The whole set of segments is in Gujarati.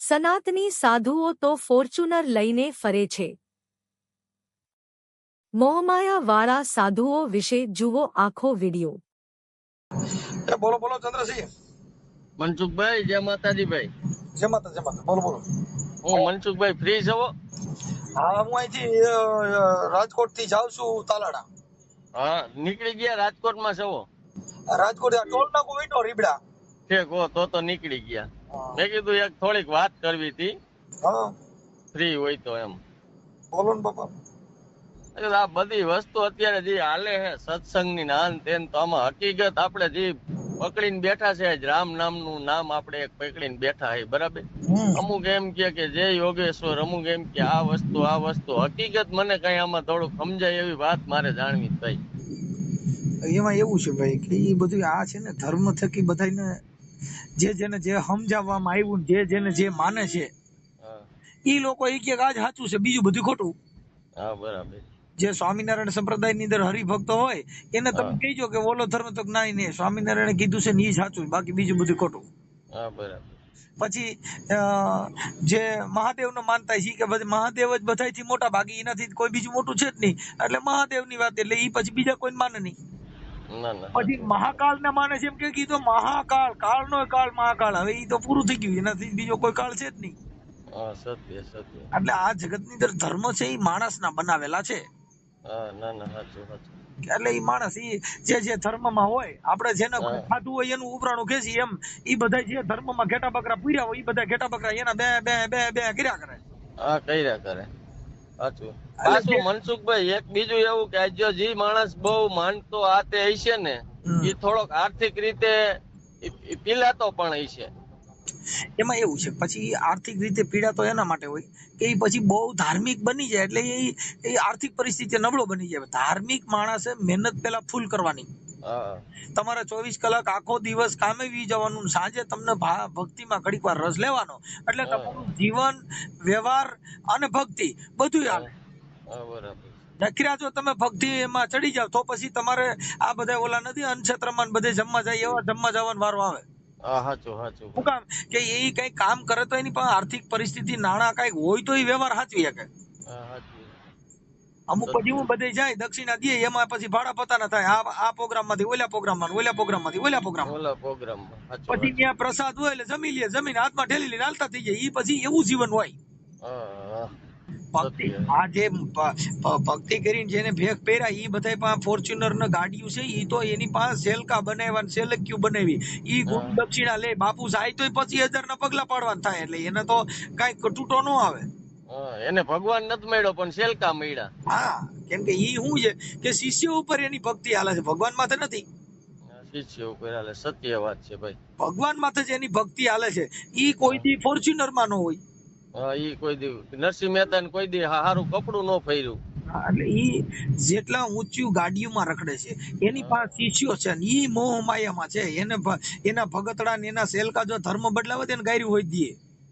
સનાતની સાધુઓ તો ફોર્ચ્યુનર લઈને ફરે છે. મોહમાયાવાળા સાધુઓ વિશે જુઓ આખો વિડિયો. બોલો બોલો ચંદ્રસિંહ. મનસુખભાઈ, જય માતાજી ભાઈ. જય માતા જય માતા. બોલો બોલો. હું મનસુખભાઈ ફ્રી છો? હા, હું અહીંથી રાજકોટ થી જાઉં છું તાલાડા. હા, નીકળી ગયા રાજકોટમાં છો? રાજકોટ ટોલ નાકો વીટો રીબડા. ઠીક હો, તો નીકળી ગયા. મેં કીધું એક થોડીક વાત કરવી હતી, હા ફ્રી હોય તો એમ. બોલો ને બાપા. આ બધી વસ્તુ અત્યારે જે હાલે છે સત્સંગની નાન તેન, તો આમાં હકીકત આપણે જે પકડીને બેઠા છે, રામ નામનું નામ આપણે એક પકડીને બેઠા છે, બરાબર. અમુક એમ કે જય યોગેશ્વર, અમુક એમ કે આ વસ્તુ હકીકત મને કઈ આમાં થોડુંક સમજાય એવી વાત મારે જાણવી ભાઈ. એમાં એવું છે ભાઈ કે એ બધું આ છે ને ધર્મ થકી બધાને જેને જે સમજાવવામાં આવ્યું ને જેને જે માને છે એ લોકો એ કે આજ સાચું છે, બીજું બધું ખોટું. હા, બરાબર. જે સ્વામિનારાયણ સંપ્રદાય ની અંદર હરિભક્તો હોય એને તમે કહીજો કે ઓલો ધર્મ તો નહીં, સ્વામિનારાયણ કીધું છે ને એ સાચું, બાકી બીજું બધું ખોટું. હા, બરાબર. પછી જે મહાદેવ નો માનતા છે કે બધી મહાદેવ જ બધાથી મોટા, બાકી એનાથી કોઈ બીજું મોટું છે જ નહીં, એટલે મહાદેવ ની વાત, એટલે એ પછી બીજા કોઈ માને નહીં. પછી મહાકાળ ને માને છે, એમ કે કીધું મહાકાળ, કાળ નો કાળ, મહાકાળ, હવે એ તો પૂરું થઈ ગયું, એનાથી બીજો કોઈ કાળ છે જ નહીં. સત્ય. એટલે આ જગત ની અંદર ધર્મ છે એ માણસ ના બનાવેલા છે. એટલે એ માણસ જે ધર્મમાં હોય, આપણે જેને ખાધું હોય એનું ઉપરાણું ખેંચી, એમ એ બધા જે ધર્મમાં ઘેટા બકરા પૂર્યા હોય એ બધા ઘેટા બકરા એના બે બે બે બે કર્યા કરે. હા, કર્યા કરે. સાચું. પાછું મનસુખભાઈ એક બીજું એવું કે જો જે માણસ બહુ માનતો આ તે હશે ને, એ થોડોક આર્થિક રીતે પીલાતો પણ હશે. એમાં એવું છે, પછી આર્થિક રીતે પીડા તો એના માટે હોય કે એ પછી બહુ ધાર્મિક બની જાય, એટલે એ આર્થિક પરિસ્થિતિ નબળો બની જાય. ધાર્મિક માણસે મહેનત પેલા ફૂલ કરવાની. તમારે 24 કલાક આખો દિવસ કામે વી જવાનું, સાંજે તમને ભક્તિમાં ઘડીક વાર રસ લેવાનો, એટલે તમારું જીવન, વ્યવહાર અને ભક્તિ બધું હાલે. નકરા જો તમે ભક્તિ એમાં ચડી જાવ તો પછી તમારે આ બધા ઓલા નથી અનક્ષેત્રમાં બધે જમવા જાય એવા જમવા જવાનો વારો આવે. શું કામ કે એ કઈ કામ કરે તો એની પાસે આર્થિક પરિસ્થિતિ, નાણાં કઈક હોય તો એ વ્યવહાર સાચવી શકે. અમુક પછી હું બધે જાય દક્ષિણા દે, એમાં પછી ભાડા પતાના થાય, આ પ્રોગ્રામ માંથી ઓલા પ્રોગ્રામ માં, ઓલા પ્રોગ્રામ માંથી ઓલા પ્રોગ્રામ, પછી ત્યાં પ્રસાદ હોય એટલે જમી લે, જમીન હાથમાં ઠેલી લઈને હાલતા થઈ જાય. એ પછી એવું જીવન હોય. ભક્તિ આ જે ભક્તિ કરીને જેને ભેગ પહેર્યા એ બધા પાસે ફોર્ચ્યુનર ને ગાડીઓ છે, એ તો એની પાસે સેલકા બનાવ્યા, સેલક્યુ બનાવી, ઈ ગુરુ દક્ષિણા લે, બાપુ જાય તો 25,000 ના પગલા પાડવાના થાય, એટલે એને તો કઈ તૂટો ન આવે. એને ભગવાન નથી મળ્યો પણ સેલકા મળ્યા. હા, કેમ કે ઈ શું છે કે શિષ્ય ઉપર એની ભક્તિ હાલે છે, ભગવાન માથે નથી. શિષ્ય ઉપર હાલે, સત્ય વાત છે ભાઈ. ભગવાન માથે જ એની ભક્તિ હાલે છે. ઈ કોઈ દી ફોર્ચ્યુનર માં ન હોય. ઈ કોઈ દી નરસિંહ મહેતા ને કોઈ દી સારું કપડું ન ફેર્યું. એટલે ઈ જેટલા ઊંચું ગાડીઓમાં રખડે છે એની પાસે શિષ્યો છે, ઈ મોહ માયામાં છે. એના ભગતડા ને એના સેલકા જો ધર્મ બદલાવે તેને ગાયરું હોય દે.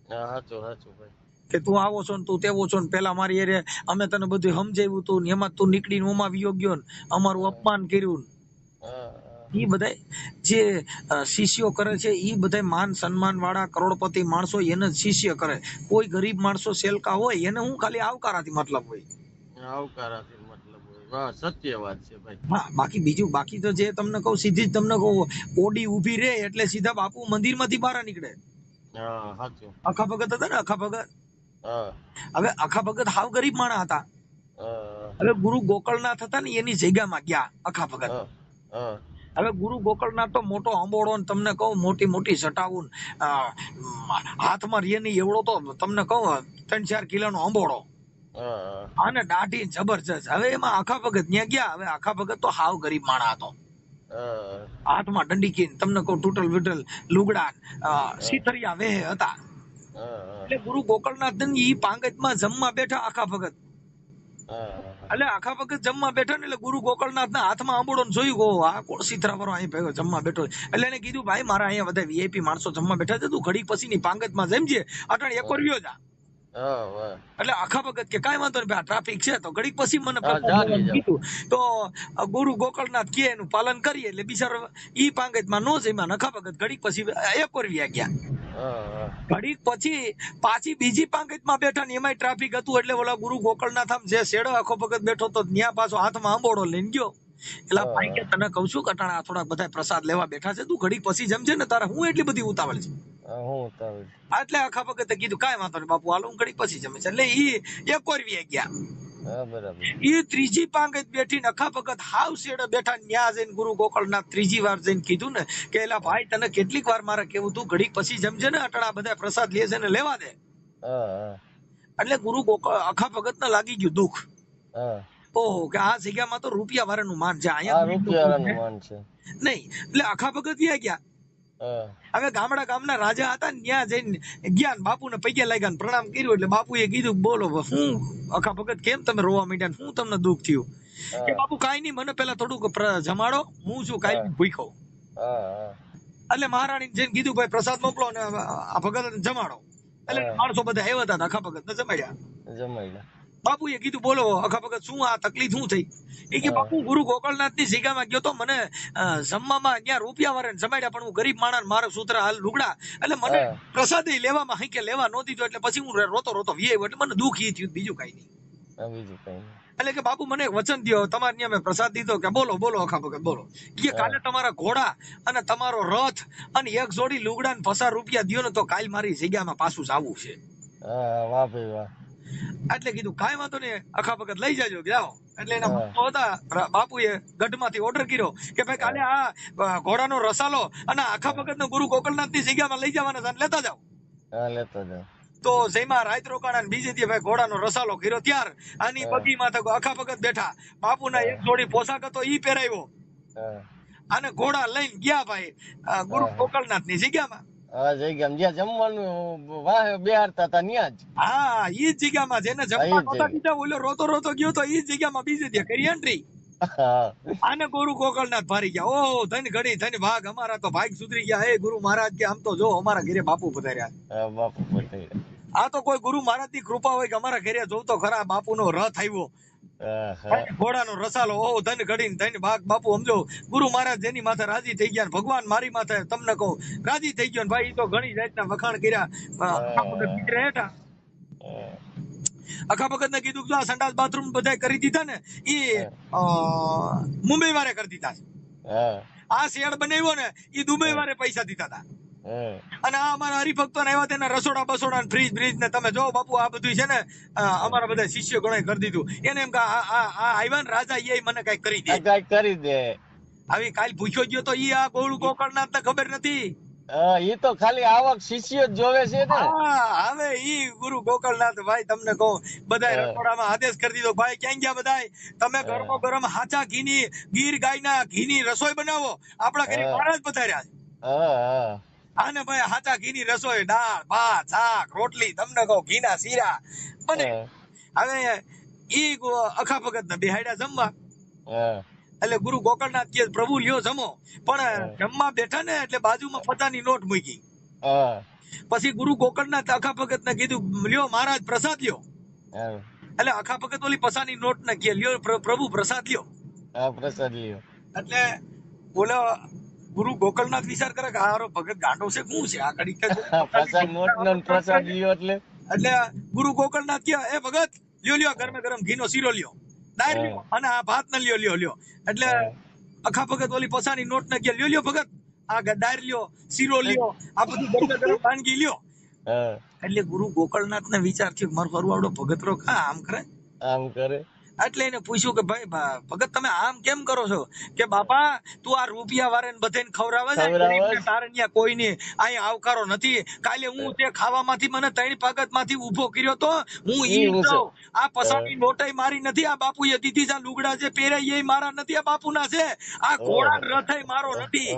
સાચું ભાઈ. કે તું આવો છો ને તું તેવો છો ને, પેલા મારી એરે અમે તને બધું સમજાવ્યું તું ને એમાં તું નીકળીને ઓમાં વિયો ગયો ને અમારું અપમાન કર્યું. ઈ બધા જે શિષ્યો કરે છે ઈ બધા માન સન્માન વાળા કરોડપતિ માણસો એને શિષ્ય કરે. કોઈ ગરીબ માણસો સેલકા હોય એને હું ખાલી આવકારાથી મતલબ હોય. સત્ય વાત છે ભાઈ. હા, બાકી તો જે તમને કહું, સીધી જ તમને કહું, ઓડી ઉભી રે એટલે સીધા બાપુ મંદિર માંથી બહાર નીકળે. અખા ભગત હતા ને, અખા ભગત. હવે અખા ભગત હાવ ગરીબ માણસ હતા. હવે ગુરુ ગોકળનાથ હતા ને એની જગ્યામાં ગયા અખા ભગત. હવે ગુરુ ગોકળનાથ તો મોટો અંબોડો, તમને કહું મોટી મોટી સટાવું, હાથમાં રેની એવડો તો તમને કહું 3-4 કિલોનો અંબોડો, અને દાઢી જબરજસ્ત. હવે એમાં આખા ભગત ત્યાં ગયા. હવે આખા ભગત તો હાવ ગરીબ માણસ હતો. હાથમાં દંડીકી, તમને કહું તૂટલ વિટલ લુગડા, સીથરિયા વેહ હતા. એટલે ગુરુ ગોકળનાથ ઈ પાંગતમાં જમવા બેઠા આખા ભગત. એટલે આખા ભગત જમવા બેઠા ને એટલે ગુરુ ગોકળનાથ ના હાથમાં આંબોડો જોયું, આ કોણ સીથરા વાળો અહીં ભેગો જમવા બેઠો. એટલે એને કીધું, ભાઈ મારા અહીંયા બધા વીઆઈપી માણસો જમવા બેઠા છે, તું ઘડીક પછી ની પાંગતમાં જમજે, અટાણે એક વાર જા. એટલે આખા ભગત કે કાંઈ વાંધો નહીં, ટ્રાફિક છે તો ઘડીક પછી મને કીધું. તો ગુરુ ગોકળનાથ કે એનું પાલન કરીએ એટલે બિચારો ઈ પાંગતમાં નો જમ્યા. આખા ભગત ઘડીક પછી એક વાર વ્યા ગયા. ઘડીક પછી પાછી બીજી પાંગતમાં બેઠા ને એમાંય ટ્રાફિક હતું એટલે ઓલા ગુરુ ગોકળનાથ આમ જે શેડો આખો ભગત બેઠો તો ત્યાં પાછો હાથમાં આંબોડો લઈને ગયો. એટલે ભાઈ કે તને કહું છું કટાણા થોડા બધા પ્રસાદ લેવા બેઠા છે, તું ઘડીક પછી જમજે ને, તારે હું એટલી બધી ઉતાવળ છે. એટલે આખા ભગતે કીધું કાંઈ વાંધો નહીં બાપુ, હાલો હું ઘડીક પછી જમે છે. એટલે ઈ એક વાર ગયા. ઈ ત્રીજી પાંગત બેઠી અખા ભગત હાવ શેડે બેઠા ન્યા જઈને ગુરુ ગોકળનાથ ત્રીજી વાર જઈને કીધું ને કે એલા ભાઈ તને કેટલીક વાર મારે કેવું, તું ઘડીક પછી જમજે ને, અટણા બધા પ્રસાદ લે છે ને લેવા દે. એટલે ગુરુ ગોકળ અખા ભગત ને લાગી ગયું દુઃખ. ઓહો કે આ જગ્યામાં તો રૂપિયા વાળાનું માન છે, અહીંયા નહીં. એટલે અખા ભગત ગયા. હવે ગામના રાજા હતા ને ત્યાં જઈને ગયા ને બાપુને પગે લાગ્યા ને પ્રણામ કર્યું. એટલે બાપુએ કીધું બોલો હું અખા ભગત કેમ તમે રોવા માંડ્યા, શું તમને દુઃખ થયું? કે બાપુ કાઈ નહીં, મને પેલા થોડુંક જમાડો, હું છું કાઈ ભૂખ્યો. એટલે મહારાણી જઈને કીધું ભાઈ પ્રસાદ મોકલો ને આ ભગત જમાડો. એટલે માણસો બધા આવ્યા હતા અખા ભગત ને જમાડ્યા. બાપુએ કીધું બોલો અખા ભગત શું આ તકલીફ શું થઈ? એ કે બાપુ ગુરુ ગોકળનાથ ની જગ્યામાં ગયો તો મને જમવામાં ત્યાં રૂપિયા વાળા જમાડ્યા, પણ હું ગરીબ માણસ, મારો સૂત્ર હાલ લુગડા, એટલે મને પ્રસાદ લેવામાં હંકે લેવા નહોતી તો એટલે પછી હું રોતો વી એટલે મને દુઃખ ઈ થયું, બીજું કઈ નહીં. એટલે કે બાપુ મને વચન દો, તમારે ત્યાં મેં પ્રસાદ દીધો. કે બોલો અખા ભગત બોલો. કે કાલે તમારા ઘોડા અને તમારો રથ અને એક જોડી લુગડા ને 50 રૂપિયા દો ને તો કાલ મારી જગ્યામાં પાછું જવું છે. એટલે કીધું કાંઈ વાંધો નહીં અખા ભગત લઈ જાજો જાઓ. એટલે એના ભક્તો હતા, બાપુએ ગઢમાંથી ઓર્ડર કર્યો કે ભાઈ કાલે આ ઘોડાનો રસાલો અને આખા ભગત નો ગુરુ ગોકળનાથ ની જગ્યામાં લઈ જવાના લેતા જાઓ. તો જેમાં રાત રોકાણા બીજે દી ભાઈ ઘોડાનો રસાલો કર્યો. ત્યાર આની બગીમાં આખા ભગત બેઠા, બાપુના એક જોડી પોશાક હતો ઈ પહેરાવ્યો અને ઘોડા લઈને ગયા ભાઈ ગુરુ ગોકળનાથ ની જગ્યામાં. રોતો ગયો તો ઈ જગ્યામાં બીજે દી કરી એન્ટ્રી. આને ગુરુ ગોકળનાથ ભારી ગયા. ઓ ધન ઘડી ધન ભાગ, અમારા તો ભાગ સુધરી ગયા. હે ગુરુ મહારાજ કે આમ તો જો અમારા ઘરે બાપુ પધાર્યા. આ તો કોઈ ગુરુ મહારાજ ની કૃપા હોય કે અમારા ઘરે જોવ તો ખરા બાપુ નો રથ આવ્યો, ઘોડાનો રસાલો. ઓ ધન ઘડી ધન ભાગ, બાપુ સમજો ગુરુ મહારાજ જેની માથે રાજી થઈ ગયા, ભગવાન મારી માથે તમને કહું રાજી થઈ ગયો. ભાઈ તો ઘણી જાતના વખાણ કર્યા. અખા ભગત ને કીધું આ સંડાસ બાથરૂમ બધા કરી દીધા ને એ મુંબઈ વાળે કરી દીધા છે. આ શેડ બનાવ્યો ને એ દુબઈ વાળે પૈસા દીધા હતા. અને આ અમારા હરિભક્તો ને આવ્યા તેના રસોડા બસોડા ફ્રીજ બ્રીજ ને તમે જો બાપુ આ બધું છે ને અમારા બધા શિષ્યો ઘણા કરી દીધું. એને એમ કે આ આવ્યા ને રાજા એ મને કઈ કરી દે. આવી કાલ પૂછ્યો ગયો તો ઈ આ ગોળ ગોકળનાથ ને ખબર નથી. ઈ તો ખાલી આવક શિષ્ય જ જોવે છે ને. હવે ઈ ગુરુ ગોકળનાથ ભાઈ તમને કહું બધા રસોડામાં આદેશ કરી દીધો. ભાઈ ક્યાં ગયા બધા? તમે ગરમો ગરમ હાચા ઘીની ગીર ગાયના ઘીની રસોઈ બનાવો. આપણા ઘરે મહારાજ પધાર્યા છે. આને ભાઈ હાચા ઘીની રસોઈ, દાળ ભાત શાક રોટલી તમને કહું ઘીના શીરા બને. હવે ઈ અખા ભગત ને બેહાડ્યા જમવા. એટલે ગુરુ ગોકળનાથ કે પ્રભુ લ્યો જમો, પણ જમવા બેઠા ને એટલે બાજુમાં પચાની નોટ મૂકી. પછી ગુરુ ગોકળનાથ અખા ભગત ને કીધું લ્યો મહારાજ પ્રસાદ લ્યો. એટલે અખા ભગત ઓલી પચાની નોટ ને કે લ્યો પ્રભુ પ્રસાદ લ્યો. એટલે બોલો ગુરુ ગોકળનાથ વિચાર કરે કે આરો ભગત ગાંડો છે શું છે આ ઘડી પ્રસાદ લ્યો. એટલે ગુરુ ગોકળનાથ કે એ ભગત લ્યો ગરમે ગરમ ઘીનો શીરો લ્યો, દાળ લ્યો અને આ ભાત ને લ્યો. એટલે અખા ભગત ઓલી પસાની નોટ ને કે લ્યો ભગત આ દાળ લ્યો, શીરો લ્યો, આ બધું ગરમે ગરમ વાનગી લ્યો. એટલે ગુરુ ગોકળનાથ ને વિચાર થયો મારો ફરવાડો ભગત રો કા આમ કરે. એટલે એને પૂછ્યું કે ભાઈ ભગત તમે આમ કેમ કરો છો? કે બાપા તું આ રૂપિયા વાળા બધાને ખવડાવે છે, તારે ત્યાં કોઈને અહીંયા આવકારો નથી. કાલે હું તે ખાવામાંથી મને 3 ભગત માંથી ઉભો કર્યો તો હું ઈ આ પસાની નોટાઈ મારી નથી, આ બાપુએ દીધી છે, લુગડા જે પહેર્યા એ મારા નથી, આ બાપુના છે, આ ઘોડા રથાઈ મારો નથી.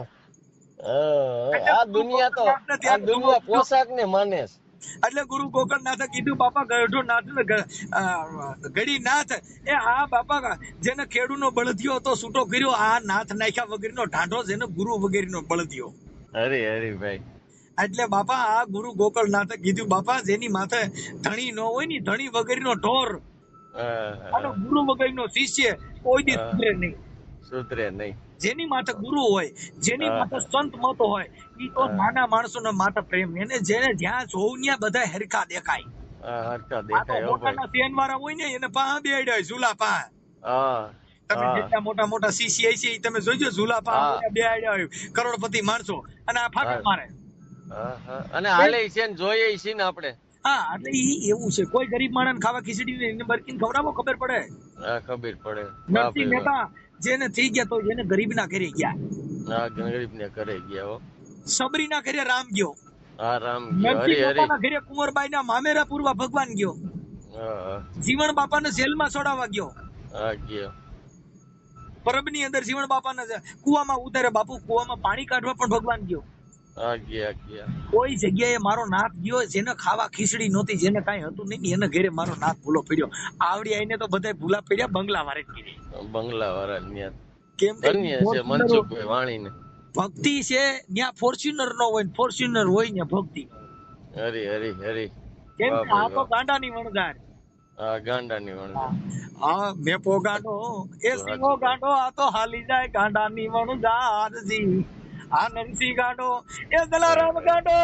આ દુનિયા પોશાક ને માને. એટલે ગુરુ ગોકળનાથે કીધું બાપા ગઢો નાથ ગડી નાથ એ આ બાપા જેને ખેડૂનો બળદિયો હતો છૂટો કર્યો, આ નાથ નાખ્યા વગેરેનો ઢાંઢો જેને ગુરુ વગેરેનો બળદિયો. અરે ભાઈ એટલે બાપા આ ગુરુ ગોકળનાથે કીધું બાપા જેની માથે ધણી ન હોય ને ધણી વગેરેનો ઢોર અને ગુરુ વગેરેનો શિષ્ય કોઈ દી સુધરે નહીં. જેની માથે ગુરુ હોય, જેની માથે સંત મત હોય, ઈ તો નાના માણસોના માથે પ્રેમ. એને જેને જ્યાં જોવું ત્યાં બધા હરખા દેખાય. આ તો મોટાના સેન વાળા હોય ને એને પા બેડ્યા હોય ઝૂલા પા. તમે જેટલા મોટા મોટા સીસી છે તમે જોજો ઝૂલા પા બેડ્યા હોય કરોડપતિ માણસો, અને આ ફાટે મારે અને હાલે છે ને જોઈએ છે ને આપણે. હા, એટલે ઈ એવું છે. કોઈ ગરીબ માણસ ખાવા ખીચડી ને એને બરકીને ખવડાવો, ખબર પડે. ખબર પડે. નરસિંહ મહેતા જેને થઈ ગયા તો એને ગરીબ ના ઘરે ગયા. ગરીબ ને ઘરે ગયા હો. સબરી ના ઘરે રામ ગયો. રામ ગયો. નરસિંહ મહેતા ના ઘરે કુંવરબાઈ ના મામેરા પૂરવા ભગવાન ગયો. જીવણ બાપા ને જેલમાં છોડાવવા ગયો. ગયો. પરબ ની અંદર જીવણ બાપા ને કુવામાં ઉતારે, બાપુ કુવામાં પાણી કાઢવા પણ ભગવાન ગયો. કોઈ જગ્યાએ મારો નાથ ગયો જેને ખાવા ખીચડી નહોતી, જેને કાંઈ હતું નહીં, એને ઘરે મારો નાથ ભૂલો પડ્યો. આવડી આઈને તો બધા ભૂલા પડ્યા બંગલા વાળે જ. બંગલા વાળા કેમ છે મનસુખભાઈ વાણીને ભક્તિ છે ત્યાં ફોર્ચ્યુનર નો હોય, ફોર્ચ્યુનર હોય ને ભક્તિ. હરી હરી હરી. કેમ કે આ તો ગાંડાની વણઝાર. ગાંડાની વણઝાર. હા, મેપો ગાંડો એ સિંહો ગાંડો, આ તો હાલી જાય ગાંડાની વણઝારજી. આ નરસિંહ ગાંડો એ દલારામ ગાંડો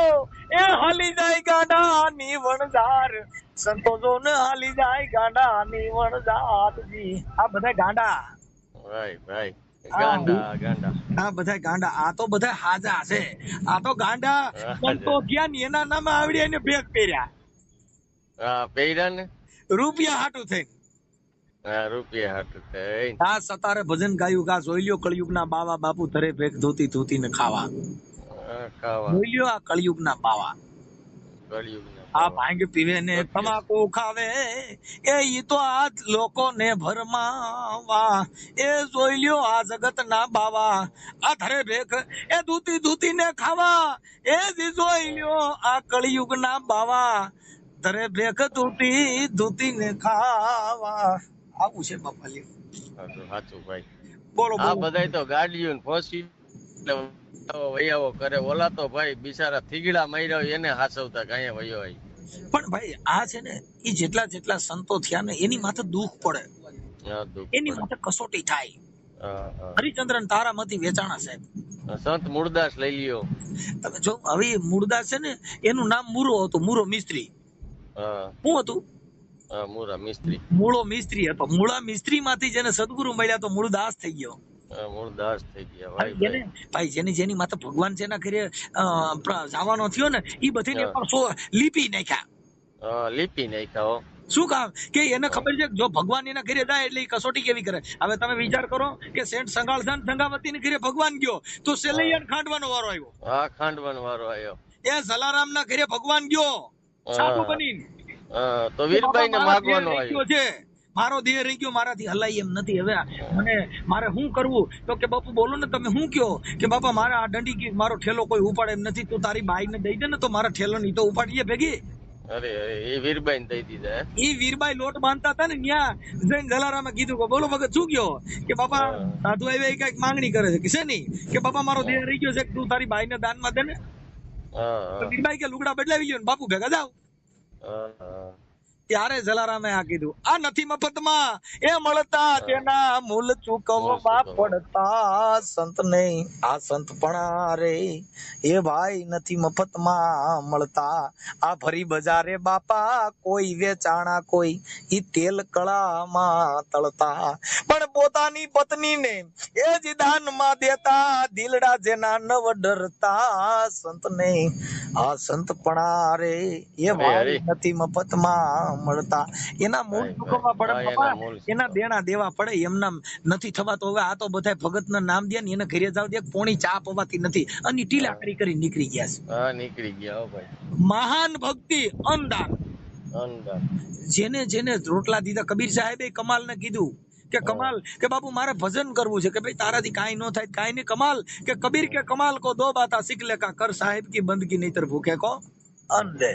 એ હાલી જાય ગાંડાની વણઝાર. સંતોષો ને હાલી જાય ગાંડાની વણઝારજી. આ બધા ગાંડા. ભાઈ ભાઈ ગાંડા ગાંડા. આ બધા ગાંડા. આ તો બધા હાજા છે. આ તો ગાંડા સંતો થયા ને એના નામે આવડી એને ભેગ પહેર્યા. પહેર્યા ને રૂપિયા હાટું થઈ. રૂપિયા હાટું થઈ. આ સતારે ભજન ગાયું કા જોઈ લ્યો કળિયુગ ના બાવા બાપુ ધરે ભેગ ધોતી ધોતી ને ખાવા. જોઈ લ્યો આ કળિયુગ ના બાવા. કળિયુગ આ ભાંગ પીવે ને તમાકુ ખાવે એ ઈ તો આ લોકો ને ભરમાવા. એ જોઈ લ્યો આ જગત ના બાવા આ ધરે ભેખ એ ધૂતી ધૂતી ને ખાવા. એ જ જોઈ લ્યો આ કળિયુગ ના બાવા ધરે ભેખ ધૂતી ધૂતી ને ખાવા. આવું છે બાપા. સાચું ભાઈ. બોલો આ બધા તો ગાડીઓ ને ફોસી વૈયાવો કરે. ઓલા તો ભાઈ બિચારા થીગડા માર્યા હોય એને હાસવતા કાંઈ વયો હોય. પણ ભાઈ આ છે ને એ જેટલા જેટલા સંતો થયા ને એની માથે દુઃખ પડે, એની માથે કસોટી થાય. હરિચંદ્રન તારામતી વેચાણા સાહેબ. સંત મૂળદાસ લઈ લ્યો તમે. જો હવે મૂળદાસ છે ને એનું નામ મૂરો હતું, મૂરો મિસ્ત્રી. શું હતું? મૂળા મિસ્ત્રી. મૂળો મિસ્ત્રી હતો. મૂળા મિસ્ત્રી માંથી જેને સદગુરુ મળ્યા તો મૂળદાસ થઈ ગયો. મૂળદાસ થઈ ગયા ભાઈ. જેની જેની માથે ભગવાન જેના ઘરે જવાનો થયો ને એ બધી લીપી નાખ્યા. લીપી નાખ્યા. શું કામ કે એને ખબર છે જો ભગવાન એના ઘરે જાય એટલે કસોટી કેવી કરે. હવે તમે વિચાર કરો કે સેઠ સંગાળસાન સંગાવતી ને ઘરે ભગવાન ગયો તો સેલૈયાને ખાંડવાનો વારો આવ્યો. હા, ખાંડવાનો વારો આવ્યો. એ જલારામ ના ઘરે ભગવાન ગયો સાધુ બનીને તો વીરબાઈ ને માગવાનો આવ્યો છે. મારો દેહ રહી ગયો, મારાથી હલાય એમ નથી. હવે મને મારે શું કરવું? તો કે બાપુ બોલો ને તમે શું કયો? કે બાપા મારે આ દંડી મારો ઠેલો કોઈ ઉપાડે એમ નથી, તું તારી બાઈ ને દઈ દે ને તો મારા ઠેલો ની તો ઉપાડીએ ભેગી. અરે એ વીરબાઈ ને દઈ દીધા. એ વીરબાઈ લોટ બાંધતા હતા ને ત્યાં જઈને જલારામે કીધું કે બોલો ભગત શું કયો? કે બાપા સાધુ આવ્યા કઈક માંગણી કરે છે. કે નહીં કે બાપા મારો દેહ રહી ગયો છે, તું તારી બાઈ ને દાન માં દે ને. વીરબાઈ કે લુગડા બદલાવી ગયો ને બાપુ ભેગા જાવ. ત્યારે જલારામે આ કીધું આ નથી મફતમાં એ મળતા તેના મૂલ ચૂકવવા પડતા. સંત નહીં આ સંત પણ રે એ ભાઈ નથી મફતમાં મળતા. આ ભરી બજારે બાપા કોઈ વેચાણા કોઈ ઈ તેલ કળામાં તળતા. પણ પોતાની પત્નીને એ જ દાનમાં દેતા દિલડા જેના નવ ડરતા. સંત નહીં આ સંત પણ રે એ ભાઈ નથી મફતમાં મળતા. એના મૂળ ચૂકવવા પડે, એના દેણા દેવા પડે. એમના નથી થવા તો હવે આ તો બધા ભગત ના નામ દે ને એને ઘરે જાવ દે પોણી ચા પવાતી નથી અને ટીલા કરી નીકળી ગયા છે. હા, નીકળી ગયા ભાઈ. મહાન ભક્તિ અનદાન. જેને જેને રોટલા દીધા કબીર સાહેબે કમાલ ને કીધું કે કમાલ કે બાપુ મારે ભજન કરવું છે. કે ભાઈ તારાથી કાંઈ ન થાય, કાંઈ નહીં. કમાલ કે કબીર કે કમાલ કો દો બાતા શીખ લે કા કર સાહેબ કી બંદગી નહીતર ભૂખે કો અંધે.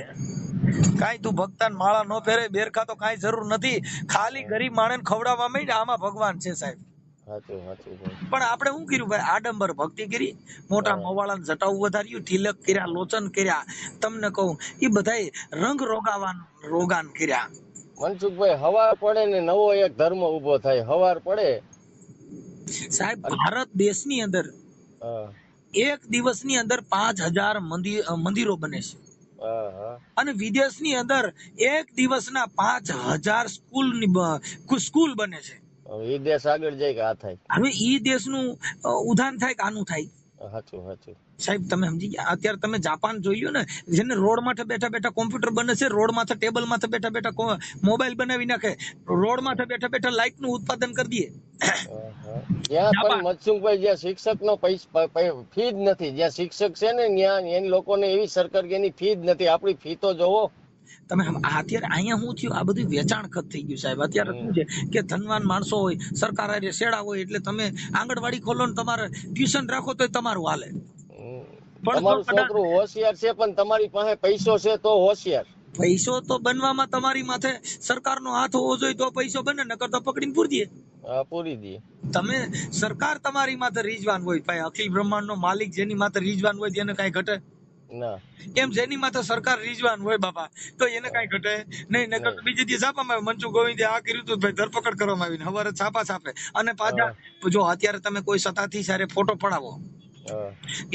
કાઈ તું ભક્તાન માળા નો ફેરે બેરખા તો કાંઈ જરૂર નથી. ખાલી ગરીબ માણસ ખવડાવવા માંડ્યા આમાં ભગવાન છે સાહેબ. પણ આપણે શું કર્યું ભાઈ? આડંબર ભક્તિ કરી, મોટા મોવાળા જટાઉ વધાર્યું, તિલક કર્યા, લોચન કર્યા. તમને કહું એ બધાય રંગ રોગાન કર્યા. મનસુખભાઈ હવાર પડે ને નવો એક ધર્મ ઉભો થાય. હવાર પડે સાહેબ ભારત દેશની અંદર એક દિવસની અંદર 5000 મંદિરો બને છે, અને વિદેશની અંદર એક દિવસના 5000 સ્કૂલ બને છે. એ દેશ આગળ જાય કે આ થાય? હવે ઈ દેશનું ઉદાહરણ થાય કે આનું થાય? સાચું સાચું સાહેબ તમે સમજી ગયા? અત્યારે તમે જાપાન જોઈ લો ને, જેને રોડ માથે બેઠા બેઠા કોમ્પ્યુટર બને છે, રોડ માથે ટેબલ માથે બેઠા બેઠા મોબાઈલ બનાવી નાખે, રોડ માથે બેઠા બેઠા લાઇટ નું ઉત્પાદન કરી દઈએ. જ્યાં પણ મનસુખભાઈ જ્યાં શિક્ષક નો ફી જ નથી, જ્યાં શિક્ષક છે ને ત્યાં એની લોકોને એવી સરકાર કે એની ફી જ નથી. આપણી ફી તો જોવો તમે. અત્યારે અહીંયા શું થયું? આ બધું વેચાણ ખત થઈ ગયું સાહેબ. અત્યારે શું છે કે ધનવાન માણસો હોય, સરકાર શેડા હોય, એટલે તમે આંગણવાડી ખોલો ને તમારે ટ્યુશન રાખો તો તમારું હાલે. તમારું છોકરું હોશિયાર છે પણ તમારી પાસે પૈસો છે તો હોશિયાર. પૈસો તો બનવામાં તમારી માથે સરકારનો હાથ હોવો જોઈએ તો પૈસો બને, નકર તો પકડીને પૂરી દે. પૂરી દે. તમે સરકાર તમારી માથે રીઝવાન હોય, ભાઈ અખિલ બ્રહ્માંડ નો માલિક જેની માથે રીઝવાન હોય તેને કઈ ઘટે ના? એમ જેની માથે સરકાર રીઝવાન હોય બાપા તો એને કઈ ઘટે નહીં. નકર બીજે દિવસ છાપામાં આવે, મનસુખ ગોવિંદે આ કર્યું હતું ભાઈ, ધરપકડ કરવામાં આવી, હવારે છાપા છાપે. અને પાછા જો અત્યારે તમે કોઈ સત્તાથી સારે ફોટો પડાવો,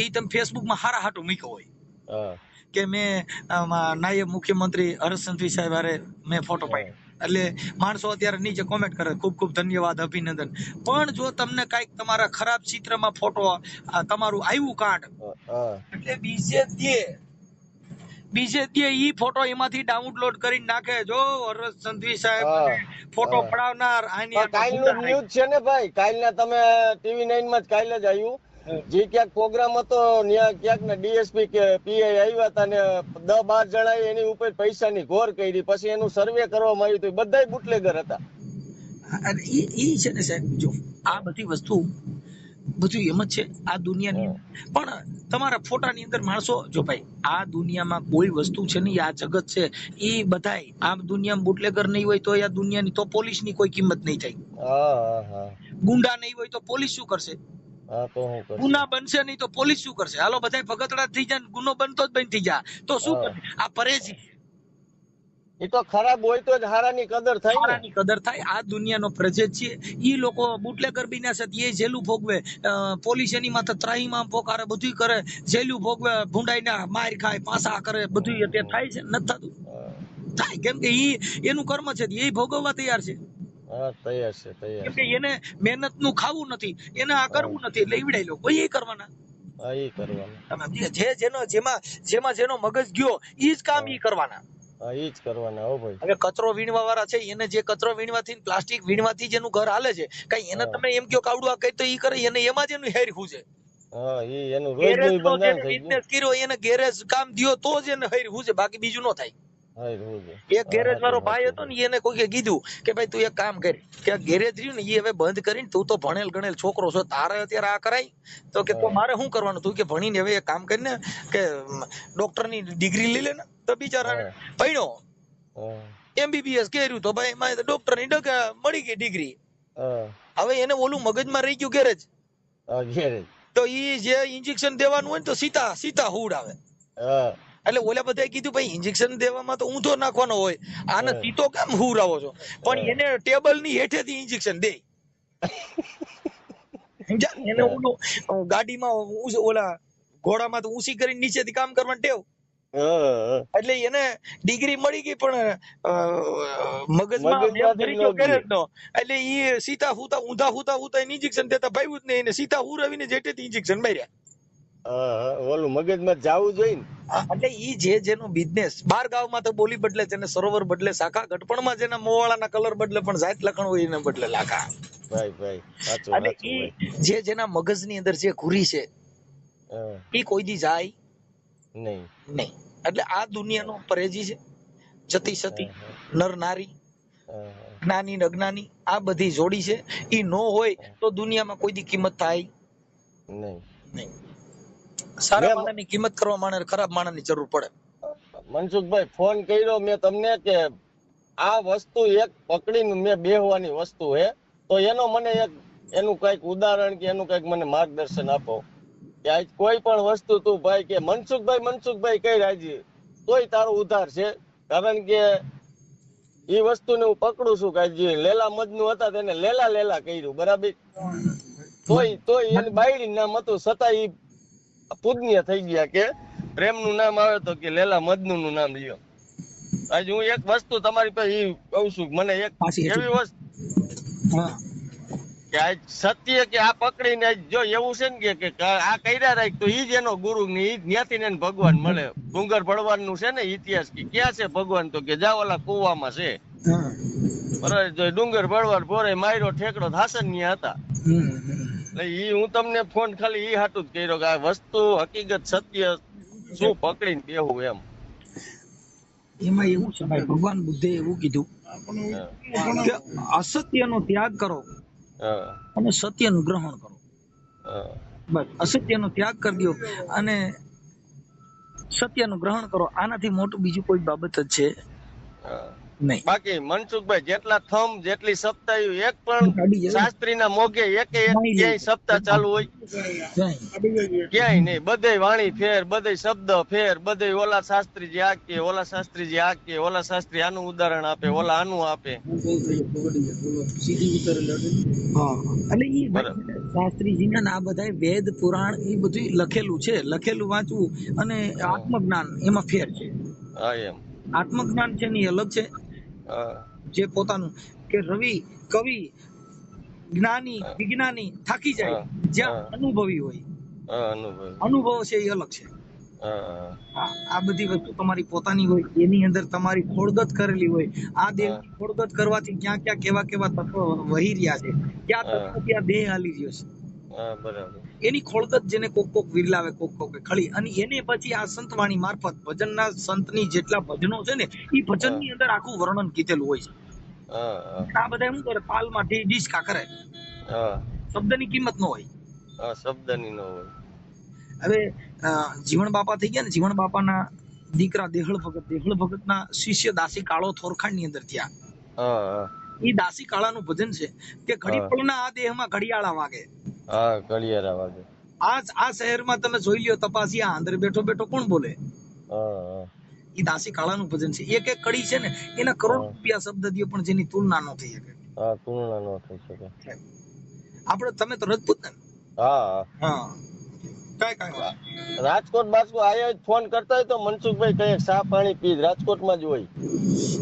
એ તમે ફેસબુક માં હારા હાટું મૂક્યો હોય કે મેં નાયબ મુખ્યમંત્રી હર્ષ સંઘવી સાહેબ હારે મેં ફોટો પાડ્યો, એટલે માણસો અત્યારે નીચે કોમેન્ટ કરે ખૂબ ખૂબ ધન્યવાદ, અભિનંદન. પણ જો તમને કઈક તમારા ખરાબ ચિત્રમાં ફોટો તમારું આવ્યું કાર્ડ, એટલે બીજે દે ઈ ફોટો એમાંથી ડાઉનલોડ કરી નાખે. જો હર્ષ સંઘવી સાહેબ ફોટો પડાવનાર કાલનું ન્યૂઝ છે ને ભાઈ, કાલના તમે TV9 માં જ કાલે જ આવ્યું, જે ક્યાંક પ્રોગ્રામ હતો ક્યાંક ને ડીએસપી કે પીઆઈ આવ્યા હતા ને 10-12 જણાએ એની ઉપર પૈસાની ઘોર કરી, પછી એનું સર્વે કરવામાં આવ્યું હતું, બધા બુટલેગર હતા. ઈ છે ને સાહેબ, જો આ બધી વસ્તુ બધું એમ જ છે આ દુનિયાની. પણ તમારા ફોટાની અંદર માણસો, જો ભાઈ આ દુનિયામાં કોઈ વસ્તુ છે ને, આ જગત છે, એ બધાય આ દુનિયામાં બુટલેગર નહીં હોય તો આ દુનિયાની તો પોલીસની કોઈ કિંમત નહીં થાય. ગુંડા નહીં હોય તો પોલીસ શું કરશે? ગુના બનશે નહીં તો પોલીસ શું કરશે? હાલો બધા ભગતડા થઈ જાય, ગુનો બનતો જ બંધ થઈ જાય તો શું કરશે? આ પરેજી. એ તો ખરાબ હોય તો જ હારાની કદર થાય, હારાની કદર થાય. આ દુનિયાનો પ્રજેજ છે. ઈ લોકો બુટલેગર બીના છે, એ જેલું ભોગવે, પોલીસ એની માથે ત્રાહીમામ પોકારે, બધું કરે, જેલું ભોગવે, ભૂંડાઈને માર ખાય, પાસા કરે, બધું અત્યારે થાય છે? નથી થતું? થાય, કેમ કે ઈ એનું કર્મ છે, એ ભોગવવા તૈયાર છે. કેમ કે એને મહેનત નું ખાવું નથી, એને આ કરવું નથી, એટલે ઈવડાઈ લો કોઈ એ કરવાના. જેમાં જેનો મગજ ગયો ઈ જ કામ ઈ કરવાના. હવે કચરો વીણવા વાળા છે, એને જે કચરો વીણવાથી પ્લાસ્ટિક વીણવાથી જેનું ઘર હાલે છે, કઈ એને તમે એમ કયો કાવડું આ કઈ તો ઈ કરે, એને એમાં જ એનું હેર હુજે. બિઝનેસ કર્યો એને ગેરેજ કામ દિયો તો જ એને હેર હુજે, બાકી બીજું ન થાય. એક ગેરેજ વાળો ભાઈ હતો ને, એને કોઈ કીધું કે ભાઈ તું એક કામ કર, કે ગેરેજ રહ્યું ને એ હવે બંધ કરીને, તું તો ભણેલ ગણેલ છોકરો છો, તારે અત્યારે આ કરાય? તો કે મારે શું કરવાનું? તું કે ભણીને હવે એક કામ કરીને કે ડોક્ટરની ડિગ્રી લઈ લે ને. તો બિચારા ભણ્યો, MBBS કર્યું, તો ભાઈ એમાં ડોક્ટરની મળી ગઈ ડિગ્રી. હવે એને ઓલું મગજમાં રહી ગયું ગેરેજ, તો ઈ જે ઇન્જેક્શન દેવાનું હોય ને તો સીતા હુડ આવે. એટલે ઓલા બધાએ કીધું ભાઈ ઇન્જેક્શન દેવામાં તો ઊંધો નાખવાનો હોય, આને સીતો કેમ હુરાવો છો? પણ એને ટેબલ ની હેઠેથી ઇન્જેક્શન દે. એને ઓલું ગાડીમાં ઓલા ઘોડામાં તો ઊંચી કરીને નીચેથી કામ કરવાનું ટેવ, એટલે એને ડિગ્રી મળી ગઈ પણ મગજમાં એટલે ઈ સીતા હુતા ઊંધા હુતા ઇન્જેક્શન દેતા ભાઈ જ નહીં, એને સીતા હુરાવીને જેટેથી ઇન્જેક્શન માર્યા. ઓલું મગજમાં જાવું જોઈએ ને. એટલે ઈ જેનો બિઝનેસ 12 ગામમાં તો બોલી બદલે, જેને સરોવર બદલે શાખા, ઘટપણમાં જેના મોવાળાના કલર બદલે પણ જાત લખણ હોય એને બદલે લાખા. અને ઈ જેના મગજની અંદર જે ઘુરી છે ઈ કોઈ દી જાય નહીં. એટલે આ દુનિયાનો પરેજી છે. જતી સતી, નર નારી, જ્ઞાની ને અજ્ઞાની, આ બધી જોડી છે. ઈ નો હોય તો દુનિયામાં કોઈ દી કિંમત થાય નહીં. સારા માણસની કિંમત કરવા માટે ખરાબ માણસની જરૂર પડે. મનસુખભાઈ ફોન કર્યો મેં તમને કે આ વસ્તુ એક પકડીને મેં બેહવાની વસ્તુ હે, તો એનો મને એક એનું કઈક ઉદાહરણ કે એનું કઈક મને માર્ગદર્શન આપો કે આજ કોઈ પણ વસ્તુ તું ભાઈ કે મનસુખભાઈ કઈ રાજી તોય તારો ઉધાર છે. કારણ કે એ વસ્તુને હું પકડું છું કે જે લેલા મજનુ હતા તેને લેલા કર્યું, બરાબર? તોય એની બાયડી નામ હતું છતાં ઈ પૂજનીય થઈ ગયા કે પ્રેમનું નામ આવે તો કે લેલા મજનુ નું નામ લ્યો. આજે હું એક વસ્તુ તમારી પાસે ઈ કહું છું, મને એક એવી વસ્તુ હા કે આ સત્ય કે આ પકડીને જો એવું છે ને કે આ કર્યા રાખ તો ઈ જ એનો ગુરુ ને ઈ ત્યાંથી ને ભગવાન મળે. ડુંગર ભળવાન નું છે ને ઇતિહાસ કે ક્યાં છે ભગવાન તો કે જા ઓલા કુવામાં છે. બરાબર, જો ડુંગર ભળવાન ભોરે માર્યો ઠેકડો હાસન ન્યા હતા. એટલે ઈ હું તમને ફોન ખાલી ઈ હાટું જ કર્યો કે આ વસ્તુ હકીકત સત્ય શું પકડીને બેહું એમ. એમાં એવું છે ભાઈ, ભગવાન બુદ્ધે એવું કીધું કે અસત્યનો ત્યાગ કરો અને સત્યનું ગ્રહણ કરો. બસ અસત્યનો ત્યાગ કરી દો અને સત્યનું ગ્રહણ કરો. આનાથી મોટું બીજું કોઈ બાબત જ છે નહીં. બાકી મનસુખભાઈ જેટલા થંભ જેટલી સપ્તાહ એક પણ શાસ્ત્રીના મોગે એકે એક ક્યાંય સપ્તાહ ચાલુ હોય ક્યાંય નહીં. બધે વાણી ફેર, બધે શબ્દ ફેર, બધે ઓલા શાસ્ત્રીજી આ કે, ઓલા શાસ્ત્રીજી આ કે, ઓલા શાસ્ત્રી આનું ઉદાહરણ આપે, ઓલા આનું આપે. એટલે ઈ શાસ્ત્રીજીના આ બધા વેદ પુરાણ એ બધું લખેલું છે, લખેલું વાંચવું અને આત્મજ્ઞાન એમાં ફેર છે. હા એમ આત્મજ્ઞાન છે ને અલગ છે. જે પોતાનું કે રવિ કવિ જ્ઞાની વિજ્ઞાની થાકી જાય, જ્યાં અનુભવી હોય અનુભવ છે એ અલગ છે. આ બધી વસ્તુ તમારી પોતાની હોય, એની અંદર તમારી ખોળગત કરેલી હોય. આ દેહ ખોળગત કરવાથી ક્યાં ક્યાં કેવા કેવા તત્વો વહી રહ્યા છે, ક્યાં તત્વ ત્યાં દેહ હાલી રહ્યો છે. બરાબર, એની ખોળગત જેને કોક કોક વિરલાવે, કોક કોક ખળી, અને એને પછી આ સંતવાણી મારફત ભજનના સંતની જેટલા ભજનો છે ને એ ભજનની અંદર આખું વર્ણન કીધેલું હોય છે. આ બધા શું કરે, તાલમાં ડીસકા કરે, શબ્દની કિંમત ન હોય. શબ્દની ન હોય. હવે જીવણ બાપા થઈ ગયા ને, જીવણ બાપાના દીકરા દેહળ ભગતના શિષ્ય દાસી કાળો થોરખાંડ ની અંદર થયા. એ દાસી કાળાનું ભજન છે કે ઘડી પળના આ દેહમાં ઘડિયાળા વાગે. ઘડિયાળા વાગે. આ શહેરમાં તમે જોઈ લ્યો, તપાસિયા અંદર બેઠો બેઠો કોણ બોલે? એ દાસી કાળાનું ભજન છે. એક એક કડી છે ને એના કરોડ રૂપિયા શબ્દ દો, પણ જેની તુલના ન થઈ શકે. તુલના ન થઈ શકે. આપણે તમે તો રજપૂત ને? હા. રાજકોટ બાજુ આયા ફોન કરતા હોય તો મનસુખભાઈ કઈ ચા પાણી પી રાજકોટમાં જ હોય.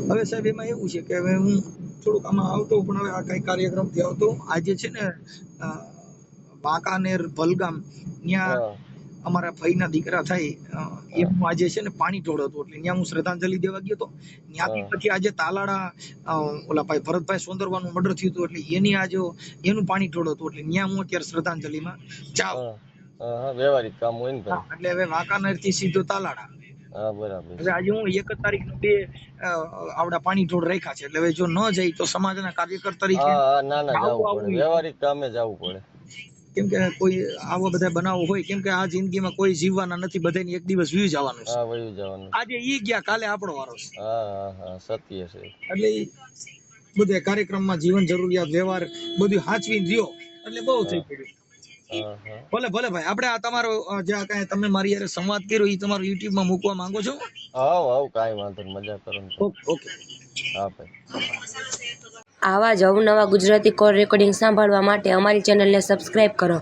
હવે સાહેબ એમાં એવું છે કે હવે હું થોડુંક આમાં આવતો, પણ હવે આ કઈ કાર્યક્રમ થી આવતો. આજે છે ને વાંકાનેર ભલગામ ત્યાં અમારા ભાઈના દીકરા થાય એમનું આજે છે ને પાણી ઢોળ હતું, એટલે ત્યાં હું શ્રદ્ધાંજલિ દેવા ગયો હતો. ત્યાંથી પછી આજે તાલાડા ઓલા ભાઈ ભરતભાઈ સોંદરવાનું મર્ડર થયું હતું, એટલે એની આજે એનું પાણી ઢોળ હતું, એટલે ત્યાં હું અત્યારે શ્રદ્ધાંજલિમાં જાઉં. વ્યવહારિક કામ હોય ને, એટલે હવે વાંકાનેર થી સીધો તાલાડા. બરાબર. હવે આજે હું 1 તારીખ બે આવડા પાણી ઢોળ રાખ્યા છે, એટલે હવે જો ન જાય તો સમાજના કાર્યકર તરીકે વ્યવહારિક કામે જવું પડે. કેમ કે કોઈ આવા બધા બનાવો હોય, કેમ કે આ જિંદગીમાં કોઈ જીવવાના નથી, બધાને એક દિવસ વી જવાનું છે. આજે ઈ ગયા, કાલે આપણો વારો છે. સત્ય છે. એટલે બધા કાર્યક્રમમાં જીવન જરૂરિયાત વ્યવહાર બધું હાચવીને રહ્યો એટલે બહુ થઈ પડ્યું. ભલે ભલે ભાઈ, આપણે આ તમારો જે કાંઈ તમે મારી યારે સંવાદ કર્યો એ તમારો YouTube માં મૂકવા માંગો છો? કાંઈ વાંધો નહીં, મજા કરો. ઓકે. હા ભાઈ. આવા જ અવનવા ગુજરાતી કોલ રેકોર્ડિંગ સાંભળવા માટે અમારી ચેનલને સબસ્ક્રાઈબ કરો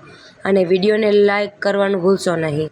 અને વિડીયોને લાઈક કરવાનું ભૂલશો નહીં.